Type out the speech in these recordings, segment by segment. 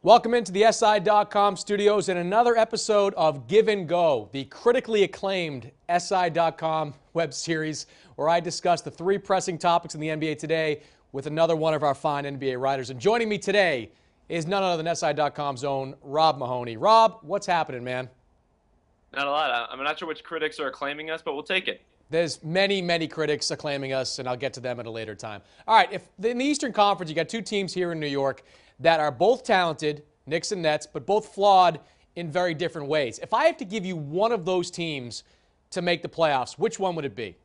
Welcome into the SI.com studios and another episode of Give and Go, the critically acclaimed SI.com web series where I discuss the three pressing topics in the NBA today with another one of our fine NBA writers. And joining me today is none other than SI.com's own Rob Mahoney. Rob, what's happening, man? Not a lot. I'm not sure which critics are acclaiming us, but we'll take it. There's many critics acclaiming us, and I'll get to them at a later time. All right, in the Eastern Conference, you got two teams here in New York that are both talented, Knicks and Nets, but both flawed in very different ways. If I have to give you one of those teams to make the playoffs, which one would it be?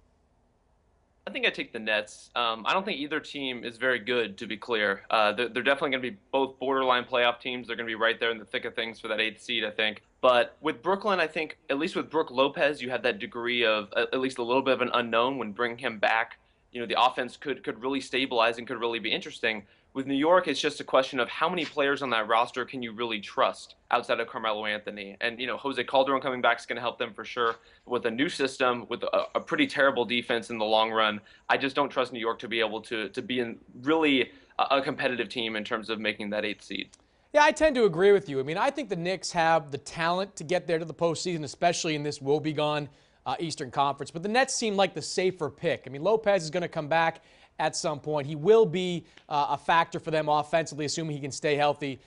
I think I'd take the Nets. I don't think either team is very good, to be clear. They're definitely going to be both borderline playoff teams. They're going to be right there in the thick of things for that 8th seed, I think. But with Brooklyn, I think, at least with Brook Lopez, you have that degree of at least a little bit of an unknown when bringing him back. You know, the offense could really stabilize and could really be interesting. With New York, it's just a question of how many players on that roster can you really trust outside of Carmelo Anthony. And, you know, Jose Calderon coming back is going to help them for sure. With a new system, with a pretty terrible defense in the long run, I just don't trust New York to be able to be in really a competitive team in terms of making that 8th seed. Yeah, I tend to agree with you. I mean, I think the Knicks have the talent to get there to the postseason, especially in this woebegone Eastern Conference. But the Nets seem like the safer pick. I mean, Lopez is going to come back at some point. He will be a factor for them offensively, assuming he can stay healthy.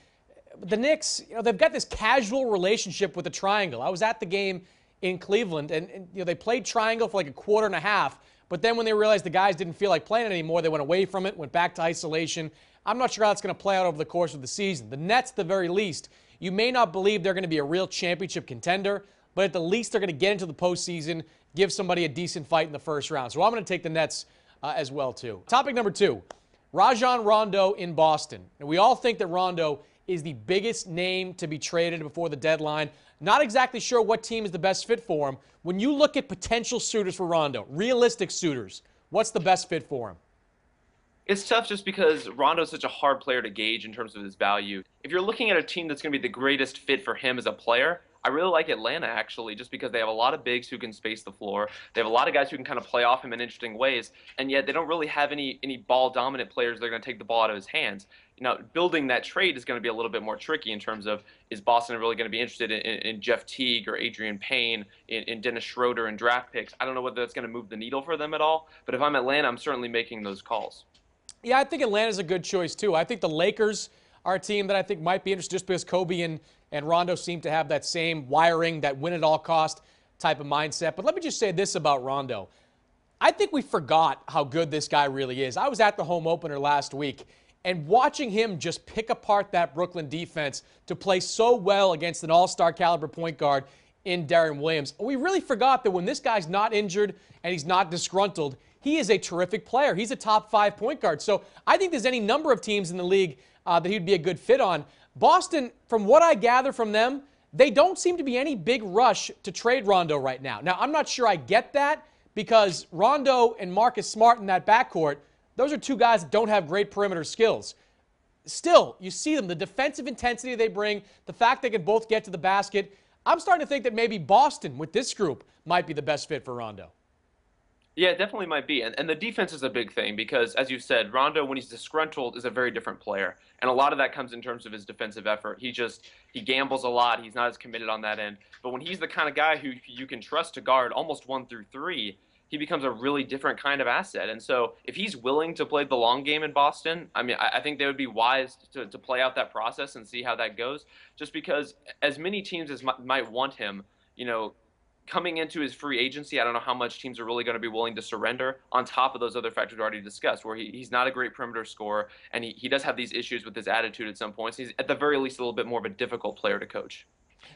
But the Knicks, you know, they've got this casual relationship with the triangle. I was at the game in Cleveland, and you know, they played triangle for like a quarter and a half. But then when they realized the guys didn't feel like playing it anymore, they went away from it, went back to isolation. I'm not sure how that's going to play out over the course of the season. The Nets, at the very least, you may not believe they're going to be a real championship contender, but at the least they're going to get into the postseason, give somebody a decent fight in the first round. So I'm going to take the Nets as well, too. Topic number 2, Rajon Rondo in Boston. And we all think that Rondo is the biggest name to be traded before the deadline. Not exactly sure what team is the best fit for him. When you look at potential suitors for Rondo, realistic suitors, what's the best fit for him? It's tough just because Rondo is such a hard player to gauge in terms of his value. If you're looking at a team that's going to be the greatest fit for him as a player, I really like Atlanta, actually, just because they have a lot of bigs who can space the floor. They have a lot of guys who can kind of play off him in interesting ways, and yet they don't really have any ball-dominant players that are going to take the ball out of his hands. You know, building that trade is going to be a little bit more tricky in terms of, is Boston really going to be interested in Jeff Teague or Adrian Payne, in Dennis Schroeder and draft picks? I don't know whether that's going to move the needle for them at all, but if I'm Atlanta, I'm certainly making those calls. Yeah, I think Atlanta's a good choice, too. I think the Lakers are a team that I think might be interested just because Kobe and Rondo seem to have that same wiring, that win-at-all-cost type of mindset. But let me just say this about Rondo. I think we forgot how good this guy really is. I was at the home opener last week, and watching him just pick apart that Brooklyn defense to play so well against an all-star caliber point guard in Deron Williams. We really forgot that when this guy's not injured and he's not disgruntled, he is a terrific player. He's a top 5 point guard. So I think there's any number of teams in the league that he'd be a good fit on. Boston, from what I gather from them, they don't seem to be any big rush to trade Rondo right now. Now, I'm not sure I get that because Rondo and Marcus Smart in that backcourt, those are two guys that don't have great perimeter skills. Still, you see them, the defensive intensity they bring, the fact they can both get to the basket. I'm starting to think that maybe Boston, with this group, might be the best fit for Rondo. Yeah, it definitely might be. And the defense is a big thing because, as you said, Rondo, when he's disgruntled, is a very different player. And a lot of that comes in terms of his defensive effort. He gambles a lot. He's not as committed on that end. But when he's the kind of guy who you can trust to guard almost 1 through 3, he becomes a really different kind of asset. And so if he's willing to play the long game in Boston, I mean, I think they would be wise to play out that process and see how that goes. Just because as many teams as might want him, you know, coming into his free agency, I don't know how much teams are really going to be willing to surrender on top of those other factors we already discussed, where he's not a great perimeter scorer, and he does have these issues with his attitude at some points. He's, at the very least, a little bit more of a difficult player to coach.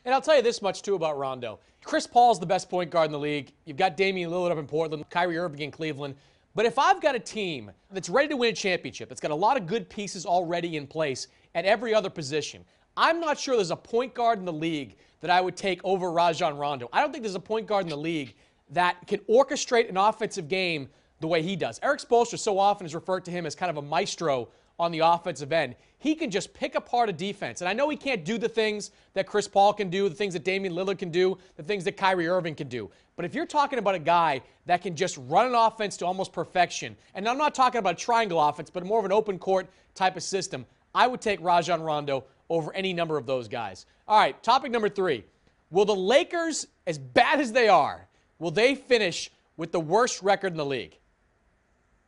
And I'll tell you this much, too, about Rondo. Chris Paul's the best point guard in the league. You've got Damian Lillard up in Portland, Kyrie Irving in Cleveland. But if I've got a team that's ready to win a championship, that's got a lot of good pieces already in place at every other position, I'm not sure there's a point guard in the league that I would take over Rajon Rondo. I don't think there's a point guard in the league that can orchestrate an offensive game the way he does. Eric Spoelstra so often is referred to him as kind of a maestro on the offensive end. He can just pick apart a defense. And I know he can't do the things that Chris Paul can do, the things that Damian Lillard can do, the things that Kyrie Irving can do. But if you're talking about a guy that can just run an offense to almost perfection, and I'm not talking about a triangle offense, but more of an open court type of system, I would take Rajon Rondo over any number of those guys. All right, topic number 3. Will the Lakers, as bad as they are, will they finish with the worst record in the league?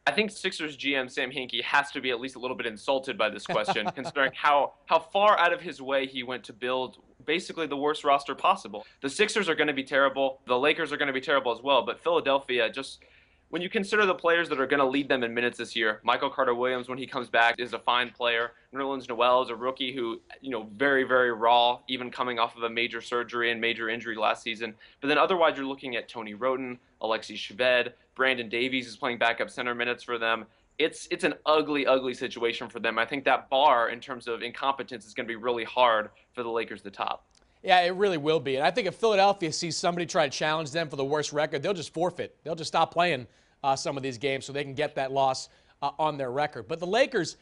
I think Sixers GM Sam Hinkie has to be at least a little bit insulted by this question, considering how far out of his way he went to build basically the worst roster possible. The Sixers are going to be terrible. The Lakers are going to be terrible as well. But Philadelphia, just when you consider the players that are going to lead them in minutes this year, Michael Carter-Williams, when he comes back, is a fine player. Nerlens Noel is a rookie who, very, very raw, even coming off of a major surgery and major injury last season. But then otherwise, you're looking at Tony Wroten, Alexei Shved, Brandon Davies is playing backup center minutes for them. It's an ugly, ugly situation for them. I think that bar in terms of incompetence is going to be really hard for the Lakers to top. Yeah, it really will be. And I think if Philadelphia sees somebody try to challenge them for the worst record, they'll just forfeit. They'll just stop playing some of these games so they can get that loss on their record. But the Lakers,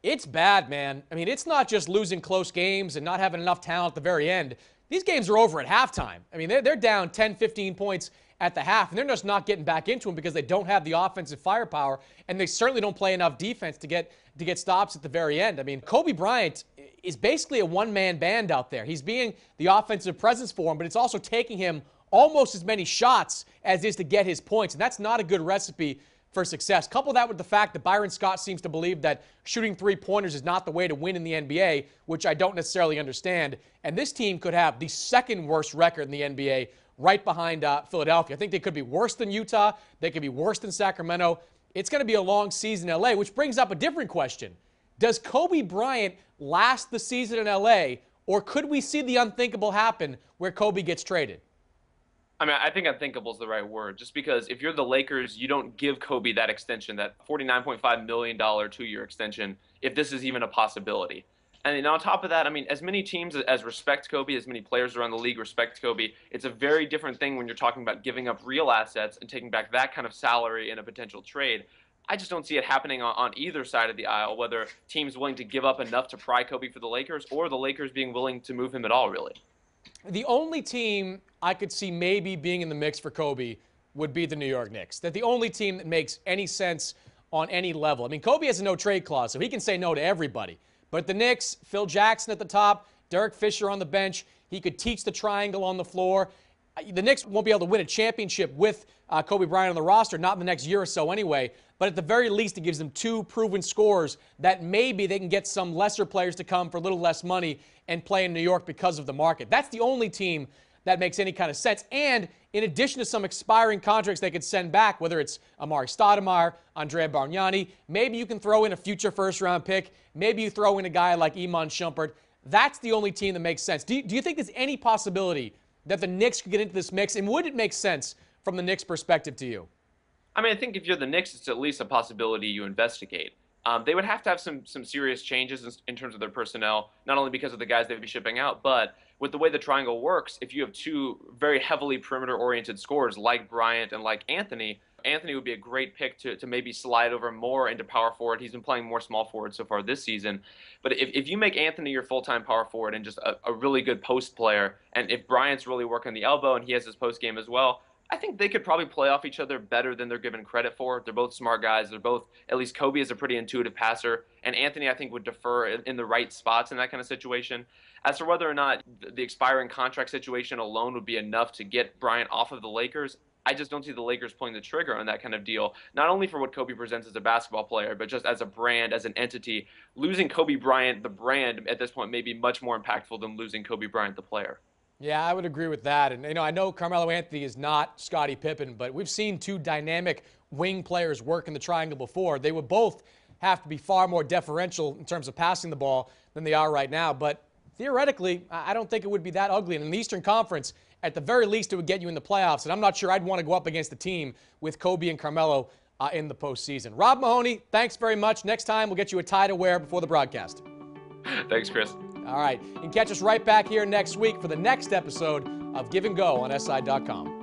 it's bad, man. I mean, it's not just losing close games and not having enough talent at the very end. These games are over at halftime. I mean, they're down 10, 15 points at the half, and they're just not getting back into them because they don't have the offensive firepower, and they certainly don't play enough defense to get stops at the very end. I mean, Kobe Bryant is basically a one-man band out there. He's being the offensive presence for him, but it's also taking him almost as many shots as is to get his points, and that's not a good recipe for success. Couple that with the fact that Byron Scott seems to believe that shooting three-pointers is not the way to win in the NBA, which I don't necessarily understand, and this team could have the second worst record in the NBA right behind Philadelphia. I think they could be worse than Utah. They could be worse than Sacramento. It's going to be a long season in L.A., which brings up a different question. Does Kobe Bryant last the season in L.A., or could we see the unthinkable happen where Kobe gets traded? I mean, I think unthinkable is the right word, just because if you're the Lakers, you don't give Kobe that extension, that $49.5 million 2-year extension, if this is even a possibility. And on top of that, I mean, as many teams as respect Kobe, as many players around the league respect Kobe, it's a very different thing when you're talking about giving up real assets and taking back that kind of salary in a potential trade. I just don't see it happening on either side of the aisle, whether teams willing to give up enough to pry Kobe for the Lakers or the Lakers being willing to move him at all, really. The only team I could see maybe being in the mix for Kobe would be the New York Knicks. That's the only team that makes any sense on any level. I mean, Kobe has a no-trade clause, so he can say no to everybody. But the Knicks, Phil Jackson at the top, Derek Fisher on the bench, he could teach the triangle on the floor. The Knicks won't be able to win a championship with Kobe Bryant on the roster, not in the next year or so anyway. But at the very least, it gives them 2 proven scorers that maybe they can get some lesser players to come for a little less money and play in New York because of the market. That's the only team that makes any kind of sense. And in addition to some expiring contracts they could send back, whether it's Amari Stoudemire, Andrea Bargnani, maybe you can throw in a future first-round pick. Maybe you throw in a guy like Iman Shumpert. That's the only team that makes sense. Do you think there's any possibility that the Knicks could get into this mix? And would it make sense from the Knicks' perspective to you? I mean, I think if you're the Knicks, it's at least a possibility you investigate. They would have to have some serious changes in terms of their personnel, not only because of the guys they'd be shipping out, but with the way the triangle works, if you have 2 very heavily perimeter-oriented scorers like Bryant and like Anthony, Anthony would be a great pick to maybe slide over more into power forward. He's been playing more small forward so far this season. But if you make Anthony your full-time power forward and just a really good post player, and if Bryant's really working the elbow and he has his post game as well, I think they could probably play off each other better than they're given credit for. They're both smart guys. They're both, at least Kobe is a pretty intuitive passer, and Anthony, I think, would defer in the right spots in that kind of situation. As for whether or not the expiring contract situation alone would be enough to get Bryant off of the Lakers, I just don't see the Lakers pulling the trigger on that kind of deal, not only for what Kobe presents as a basketball player, but just as a brand, as an entity. Losing Kobe Bryant, the brand, at this point may be much more impactful than losing Kobe Bryant, the player. Yeah, I would agree with that. And, I know Carmelo Anthony is not Scottie Pippen, but we've seen 2 dynamic wing players work in the triangle before. They would both have to be far more deferential in terms of passing the ball than they are right now. But theoretically, I don't think it would be that ugly. And in the Eastern Conference, at the very least, it would get you in the playoffs. And I'm not sure I'd want to go up against a team with Kobe and Carmelo in the postseason. Rob Mahoney, thanks very much. Next time, we'll get you a tie to wear before the broadcast. Thanks, Chris. All right. You can catch us right back here next week for the next episode of Give and Go on SI.com.